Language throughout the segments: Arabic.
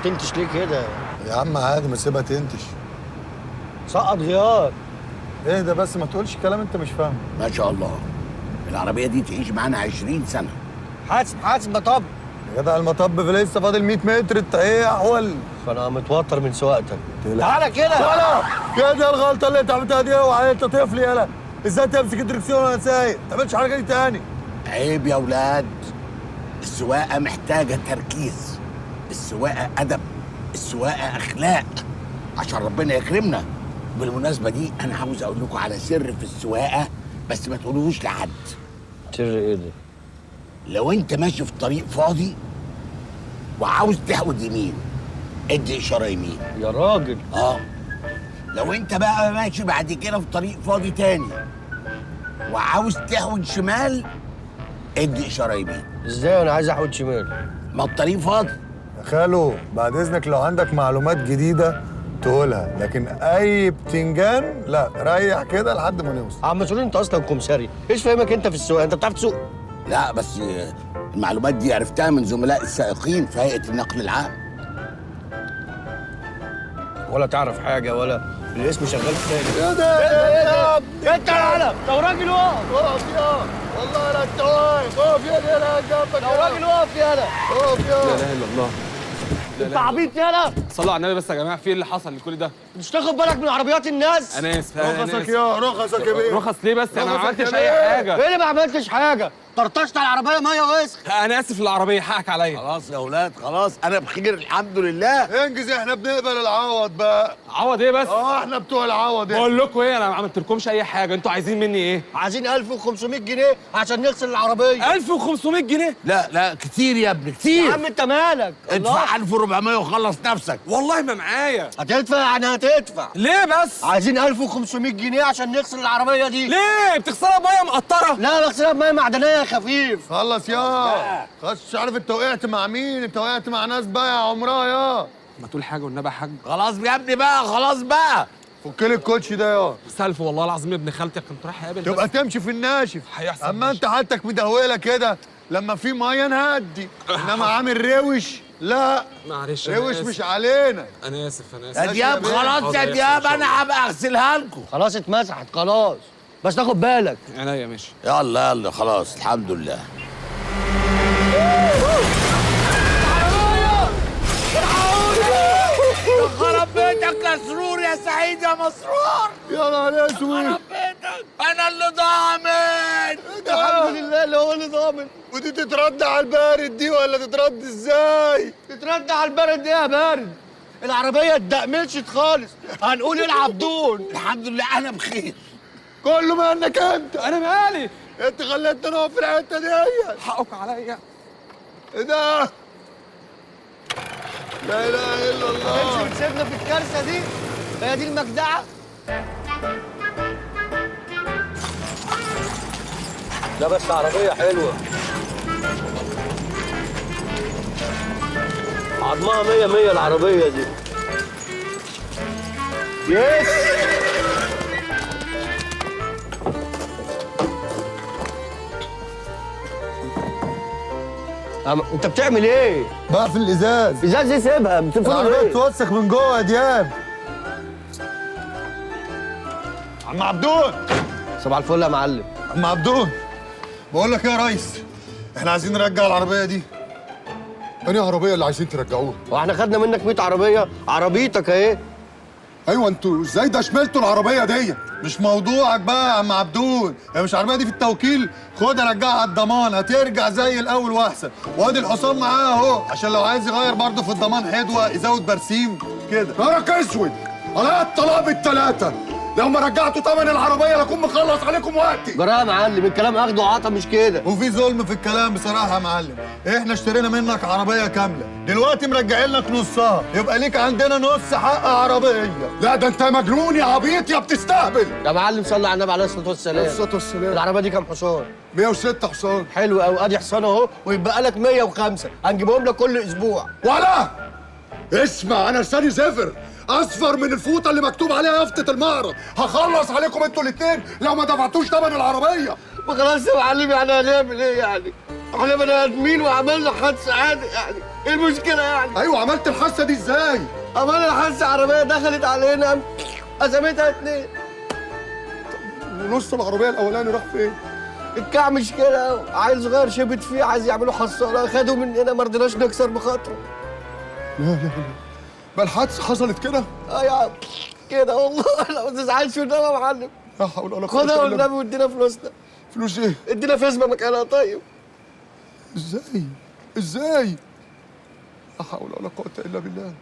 بتنتش ليه كده؟ يا عم عادي، ما سيبها تنتش. سقط غيار. اهدى بس، ما تقولش كلام انت مش فاهمه. ما شاء الله العربيه دي تعيش معانا 20 سنه. حاسب مطب. يا جدع المطب في لسه فاضل 100 متر، انت ايه يا حول؟ فانا متوتر من سواقتك. تعالى كده. تعالى كده. الغلطه اللي انت عملتها دي، اوعى انت طفل يالا. ازاي تمسك الدركسيون وانا سايق؟ ما تعملش حاجه دي تاني. عيب يا ولاد، السواقه محتاجه تركيز، السواقه ادب، السواقه اخلاق عشان ربنا يكرمنا. بالمناسبه دي انا عاوز اقول لكم على سر في السواقه، بس ما تقولوش لحد. سر ايه ده؟ لو انت ماشي في طريق فاضي وعاوز تحود يمين، ادي اشاره يمين. يا راجل. لو انت بقى ماشي بعد كده في طريق فاضي تاني وعاوز تحود شمال، ادي اشاره يمين. ازاي وانا عايز احود شمال؟ ما الطريق فاضي. يا خالو بعد اذنك، لو عندك معلومات جديده تقولها، لكن اي بتنجان لا، ريح كده لحد ما نوصل. عم مسؤول، انت اصلا كمساري، ايش فاهمك انت في السواقه؟ انت بتعرف تسوق؟ لا بس المعلومات دي عرفتها من زملاء السائقين في هيئه النقل العام. ولا تعرف حاجه ولا الاسم شغال في تاني. ايه ده؟ انت العلم. لو راجل اقف يا والله لا انت واقف. اقف يا دي انا جنبك. لو راجل اقف يالا. اقف يا. لا اله الا الله. انت عبيط يالا. صلوا على النبي بس يا جماعه، في ايه اللي حصل لكل ده؟ مش تاخد بالك من عربيات الناس؟ انا اسف. رخصك يا رخصك يا بيه. رخص ليه بس؟ انا ما رخصك عملتش يا اي بيه. حاجه. ايه اللي ما عملتش حاجه؟ طرطشت على العربيه ميه وسخ. انا اسف، العربيه حقك عليا. خلاص يا اولاد خلاص، انا بخير الحمد لله. انجز، احنا بنقبل العوض بقى. عوض ايه بس؟ احنا بتوع العوض. بقول لكم ايه، انا ما عملتلكمش اي حاجه، انتوا عايزين مني ايه؟ عايزين 1500 جنيه عشان نغسل العربيه. 1500 جنيه؟ لا كتير يا ابني يا كتير. عم انت مالك؟ ادفع 1400 وخلص نفسك. والله ما معايا. هتدفع يعني هتدفع. ليه بس؟ عايزين 1500 جنيه عشان نغسل العربيه دي. ليه؟ بتغسلها بميه مقطره؟ لا بغسلها بميه معدنيه يا خفيف. خلص يا خلاص. مش عارف انت وقعت مع مين، انت وقعت مع ناس بقى يا عمرها يا. ما تقول حاجه والنبي يا حاج. خلاص يا ابني بقى، خلاص بقى. فك لي الكوتش ده يا. سلف والله العظيم ابن خالتي كنت رايح اقابل تبقى تمشي في الناشف. هيحصل. اما انت حالتك مدهوله كده، لما في ميه نهدي، انما عامل روش. لا معلش أنا روش آسف. مش علينا. انا اسف انا يا اسف. دياب خلاص يا دياب، انا هبقى اغسلها لكم. خلاص اتمسحت خلاص، بس تاخد بالك. عينيا ماشي. يلا خلاص الحمد لله. خرب بيتك يا سرور يا سعيد يا مسرور. يا نهار اسود. خرب بيتك، انا اللي ضامن. الحمد لله اللي هو اللي ضامن. ودي تترد على البارد دي ولا تترد ازاي؟ تترد على البرد دي يا بارد. العربيه اتدقملشت خالص، هنقول العب دون. الحمد لله انا بخير. كله منك انت. انا مالي؟ انت خليتنا نقف في الحته دي. حقك عليا. ايه ده؟ لا اله الا الله. مش بتسيبنا في الكارثه دي؟ هي دي المجدعه؟ ده بس عربيه حلوه، عظمها 100 العربيه دي. يس. انت بتعمل ايه؟ بقفل الازاز. ازاز ايه؟ سيبها، بتقفله العربيه ليه؟ بتوسخ من جوه يا دياب. عم عبدون. صباح الفل يا معلم. عم عبدون، بقول لك ايه يا ريس، احنا عايزين نرجع العربيه دي. انهي عربيه اللي عايزين ترجعوها؟ هو احنا خدنا منك 100 عربيه؟ عربيتك اهي. ايوه انتوا ازاي ده شملتوا العربيه دي؟ مش موضوعك بقى يا عم عبدون، هي مش العربيه دي في التوكيل؟ خدها رجعها على الضمان، هترجع زي الاول واحسن. وادي الحصان معاه اهو، عشان لو عايز يغير برضه في الضمان حدوه، يزود برسيم كده. نارك اسود على الطلاق بالثلاثه. لو ما رجعتوا ثمن العربيه لاكون مخلص عليكم وقتي. جرايه يا معلم، الكلام اخده وعطا مش كده. وفي ظلم في الكلام بصراحه يا معلم. احنا اشترينا منك عربيه كامله، دلوقتي مرجعين لك نصها، يبقى ليك عندنا نص حق عربيه. لا ده انت مجنون يا عبيط يا بتستهبل. يا معلم صلي على النبي عليه الصلاه والسلام. الصوت والسلام. العربيه دي كام حصان؟ 106 حصان. حلو قوي، ادي حصان اهو، ويبقى لك 105 هنجيبهم لك كل اسبوع. ولا اسمع، انا لساني زفر اصفر من الفوطه اللي مكتوب عليها يافطه المعرض. هخلص عليكم انتوا الاثنين لو ما دفعتوش ثمن العربيه. ما خلاص يا معلم، يعني هنعمل ايه يعني؟ احنا بني ادمين وعملنا حادثه عادي يعني. ايه المشكله يعني؟ ايوه عملت الحاسه دي ازاي؟ امان الحادثه عربيه دخلت علينا قسمتها اتنين. ونص العربيه الاولاني راح فين؟ الكعب مش كده، عيل صغير شبت فيه عايز يعملوا حصاله، خدوا مننا ما رضيناش نكسر بخاطره. ما الحادثه حصلت كده؟ اه يا عم كده والله. لا ما تزعلش والنبي يا معلم. لا حول ولا قوه خدها الا والنبي بالله. وادينا فلوسنا. فلوس ايه؟ ادينا فيسبا مكانها. طيب ازاي؟ ازاي؟ لا حول ولا قوه الا بالله.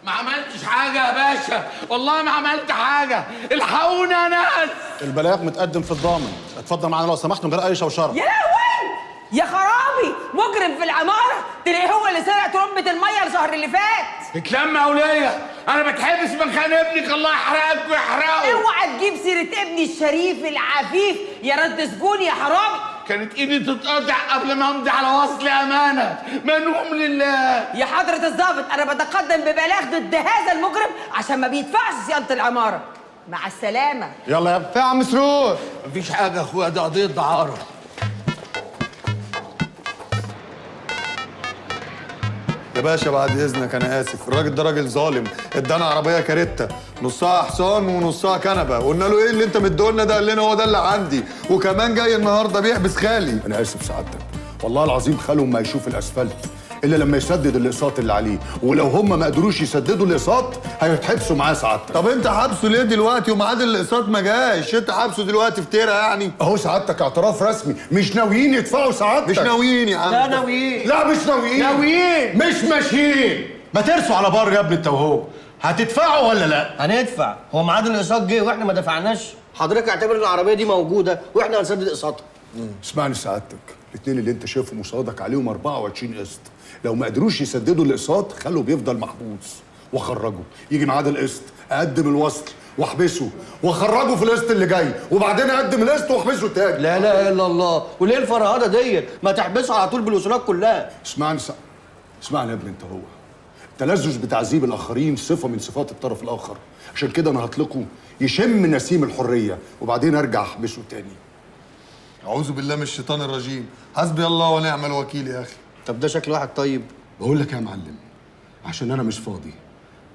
ما عملتش حاجة يا باشا، والله ما عملت حاجة، الحقونا يا ناس. البلاغ متقدم في الضامن، اتفضل معانا لو سمحت من غير اي شوشره. يا لهوي يا خرابي، مجرم في العمارة تلاقيه هو اللي سرق ترمبة المية الشهر اللي فات. اتلم يا ولية، أنا بتحبس مكان ابنك، الله يحرقك ويحرقه. اوعى تجيب سيرة ابني الشريف العفيف يا رد سجون يا حرامي. كانت ايدي تتقطع قبل ما امضي على وصل امانه، منهم لله. يا حضرة الضابط أنا بتقدم ببلاغ ضد هذا المجرم عشان ما بيدفعش صيانة العمارة. مع السلامة. يلا يا ابني. في يا عم سرور. مفيش حاجه يا اخويا، ده قضيه دعاره. يا باشا بعد اذنك انا اسف، الراجل ده راجل ظالم، ادانا عربيه كاريتا نصها حصان ونصها كنبه، قلنا له ايه اللي انت مديهولنا ده؟ قال لنا هو ده اللي عندي، وكمان جاي النهارده بيحبس خالي. انا اسف سعادتك، والله العظيم خاله ما يشوف الاسفلت الا لما يسدد الاقساط اللي عليه، ولو هم ما قدروش يسددوا الاقساط هيتحبسوا معاه سعادتك. طب انت حابسه ليه دلوقتي وميعاد الاقساط ما جاش؟ انت حابسه دلوقتي في تيره يعني؟ اهو سعادتك اعتراف رسمي، مش ناويين يدفعوا سعادتك. مش ناويين يا عم. لا ناويين. لا مش ناويين. ناويين. مش ماشيين. ما ترسوا على بار يا ابني انت وهو، هتدفعوا ولا لا؟ هندفع. هو ميعاد الاقساط جه واحنا ما دفعناش. حضرتك اعتبر ان العربيه دي موجوده واحنا هنسدد اقساطها. اسمعني سعادتك، الاثنين اللي انت شايفهم وصادك عليهم 24 قسط، لو ما قدروش يسددوا الاقساط خلوا بيفضل محبوس واخرجه، يجي ميعاد القسط اقدم الوصل واحبسه واخرجه في القسط اللي جاي، وبعدين اقدم القسط واحبسه تاني. لا اله الا الله. وليه الفرهده ديت؟ ما تحبسوا على طول بالوصولات كلها. اسمعني يا ابني انت هو، التلذذ بتعذيب الاخرين صفه من صفات الطرف الاخر، عشان كده انا هطلقه يشم نسيم الحريه وبعدين ارجع احبسه تاني. اعوذ بالله من الشيطان الرجيم، حسبي الله ونعم الوكيل يا اخي. طب ده شكل واحد طيب. بقول لك يا معلم، عشان انا مش فاضي،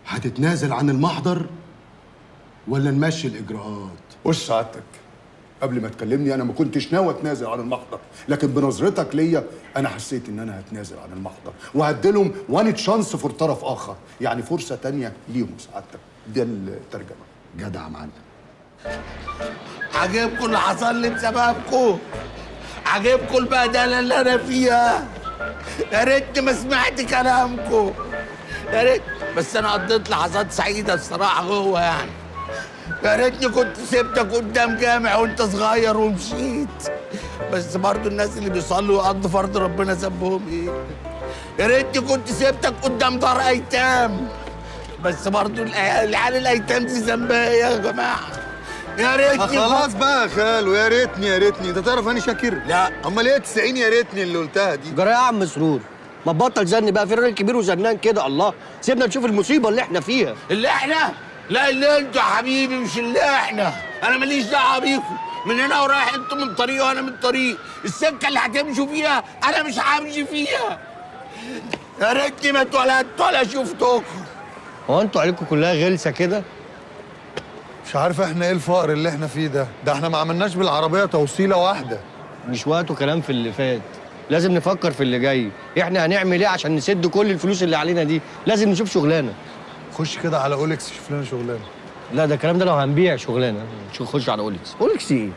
هتتنازل عن المحضر ولا نمشي الاجراءات؟ وش سعادتك؟ قبل ما تكلمني انا ما كنتش ناوي اتنازل عن المحضر، لكن بنظرتك ليا انا حسيت ان انا هتنازل عن المحضر وهديلهم وان شانس في طرف اخر، يعني فرصه تانية ليهم سعادتك. دي الترجمه. جدع يا معلم. عجبكم اللي حصل لي بسببكم؟ عجبكم البهدله اللي انا فيها؟ يا ريت ما سمعت كلامكم، يا ريت. بس انا قضيت لحظات سعيده الصراحه جوه يعني. يا ريتني كنت سبتك قدام جامع وانت صغير ومشيت، بس برضو الناس اللي بيصلوا ويقضوا فرض ربنا ذنبهم ايه؟ يا ريتني كنت سبتك قدام دار ايتام، بس برضو العيال الايتام دي ذنبها ايه يا جماعه؟ يا ريتني خلاص بقى يا خالو، يا ريتني يا ريتني. انت تعرف انا شاكر؟ لا. امال ايه 90 يا ريتني اللي قلتها دي؟ جرى يا عم سرور، ما تبطل زن بقى، في راجل كبير وزنان كده. الله، سيبنا نشوف المصيبه اللي احنا فيها. اللي احنا؟ لا اللي انتوا يا حبيبي، مش اللي احنا. انا ماليش دعوه بيكم، من هنا ورايح انتوا من طريق وانا من طريق، السكه اللي هتمشوا فيها انا مش همشي فيها. يا ريتني ما اتولدت ولا شفتكم. هو انتوا عليكم كلها غلسه كده؟ مش عارف احنا ايه الفقر اللي احنا فيه ده احنا ما عملناش بالعربيه توصيله واحده. مش وقته كلام في اللي فات، لازم نفكر في اللي جاي. احنا هنعمل ايه عشان نسد كل الفلوس اللي علينا دي؟ لازم نشوف شغلانه. خش كده على اوليكس شوف لنا شغلانه. لا ده الكلام ده لو هنبيع شغلانه. خش على اوليكس. اوليكس ايه؟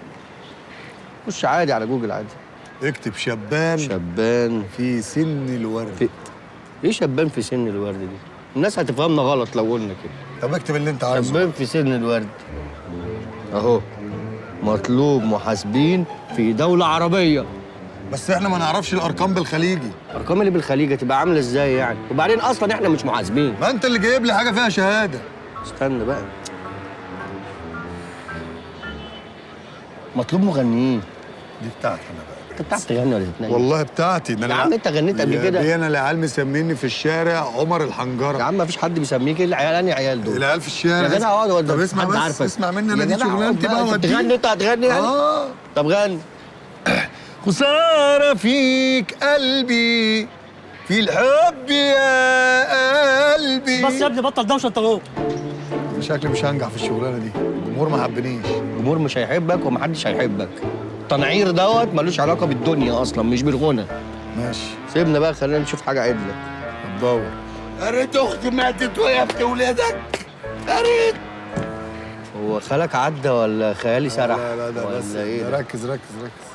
خش عادي على جوجل عادي. اكتب شبان في سن الورد. ايه شبان في سن الورد دي؟ الناس هتفهمنا غلط لو قلنا كده. طب اكتب اللي انت عايزه. شبان في سن الورد اهو، مطلوب محاسبين في دولة عربية. بس احنا ما نعرفش الارقام بالخليجي. الارقام اللي بالخليج هتبقى عاملة ازاي يعني؟ وبعدين اصلا احنا مش محاسبين. ما انت اللي جايب لي حاجة فيها شهادة. استنى بقى، مطلوب مغنيين. دي بتاعتي انا بقى. انت بتعرف تغني ولا تتنقل؟ والله بتاعتي ده. يا عم انت غنيت قبل كده. دي انا العيال مسميني في الشارع عمر الحنجرة. يا عم مفيش حد بيسميك. ايه العيال؟ انهي عيال دول؟ العيال في الشارع. يا جدع اقعد. طب اسمع بس عارفك. اسمع مني انا، يا دي جدع شغلانتي اقعد بقى. انت تغني؟ انت هتغني يعني؟ طب غني. خسارة فيك قلبي في الحب يا قلبي. بس يا ابني بطل دوشه انت اهو. شكلي مش هنجح في الشغلانه دي، الجمهور ما حبنيش. الجمهور مش هيحبك ومحدش هيحبك. التنعير دوت ملوش علاقه بالدنيا اصلا، مش بالغنى. ماشي، سيبنا بقى، خلينا نشوف حاجه عدله. هتدور. يا ريت اختي ماتت وهي في ولادك، يا ريت. هو خالك عدى ولا خيالي سرح؟ لا ده بس ولا ايه؟ ركز ركز ركز.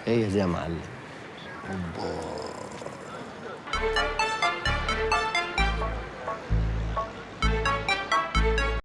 هي دي يا معلم.